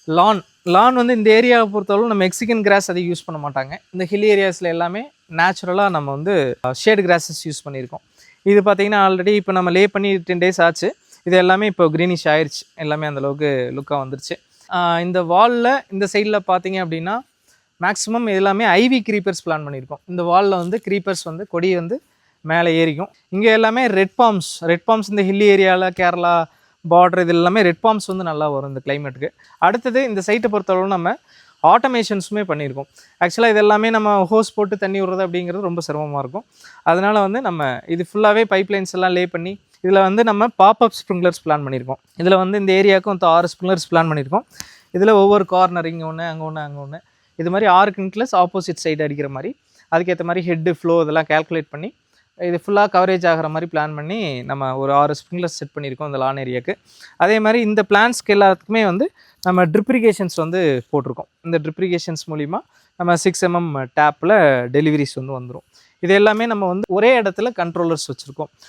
லான் லான் வந்து இந்த ஏரியாவை பொறுத்தளவு நம்ம மெக்சிகன் கிராஸ் அதிகம் யூஸ் பண்ண மாட்டாங்க. இந்த ஹில் ஏரியாஸில் எல்லாமே நேச்சுரலாக நம்ம வந்து ஷேடு கிராஸஸ் யூஸ் பண்ணியிருக்கோம். இது பார்த்தீங்கன்னா ஆல்ரெடி இப்போ நம்ம லே பண்ணி 10 days ஆச்சு. இது எல்லாமே இப்போ க்ரீனிஷ் ஆயிடுச்சு. எல்லாமே அந்தளவுக்கு லுக்காக வந்துருச்சு. இந்த வாலில் இந்த சைடில் பார்த்தீங்க அப்படின்னா மேக்ஸிமம் எல்லாமே ஐவி க்ரீப்பர்ஸ் பிளான் பண்ணியிருக்கோம். இந்த வாலில் வந்து க்ரீப்பர்ஸ் வந்து கொடி வந்து மேலே ஏறிக்கும். இங்கே எல்லாமே ரெட் பாம்ஸ் இந்த ஹில் ஏரியாவில் கேரளா பார்டர் இது எல்லாமே ரெட் பாம்ஸ் வந்து நல்லா வரும் இந்த கிளைமேட்டுக்கு. அடுத்தது இந்த சைட்டை பொறுத்தளவு நம்ம ஆட்டோமேஷன்ஸுமே பண்ணியிருக்கோம். ஆக்சுவலாக இது எல்லாமே நம்ம ஹோஸ் போட்டு தண்ணி விடுறது அப்படிங்கிறது ரொம்ப சிரமமாக இருக்கும். அதனால் வந்து நம்ம இது ஃபுல்லாகவே பைப்லைன்ஸ் எல்லாம் லே பண்ணி இதில் வந்து நம்ம பாப்அப் ஸ்ப்ரிங்க்லர்ஸ் பிளான் பண்ணியிருக்கோம். இதில் வந்து இந்த ஏரியாவுக்கும் 6 ஸ்ப்ரிங்க்லர்ஸ் பிளான் பண்ணியிருக்கோம். இதில் ஒவ்வொரு கார்னர் இங்கே ஒன்று அங்கே ஒன்று இது மாதிரி 6 கிண்ட்லஸ் ஆப்போசிட் சைடு அடிக்கிற மாதிரி அதுக்கேற்ற மாதிரி ஹெட்டு ஃப்ளோ இதெல்லாம் கேல்குலேட் பண்ணி இது ஃபுல்லாக கவரேஜ் ஆகிற மாதிரி பிளான் பண்ணி நம்ம ஒரு 6 ஸ்ப்ரிங்க்லர்ஸ் செட் பண்ணியிருக்கோம் இந்த லான் ஏரியாவுக்கு. அதே மாதிரி இந்த பிளான்ஸ்க்கு எல்லாத்துக்குமே வந்து நம்ம ட்ரிப் இரிகேஷன்ஸ் வந்து போட்டிருக்கோம். இந்த ட்ரிப் இரிகேஷன்ஸ் மூலிமா நம்ம 6 mm டேப்பில் டெலிவரிஸ் வந்து வந்துடும். இது எல்லாமே நம்ம வந்து ஒரே இடத்துல கண்ட்ரோலர்ஸ் வச்சுருக்கோம்.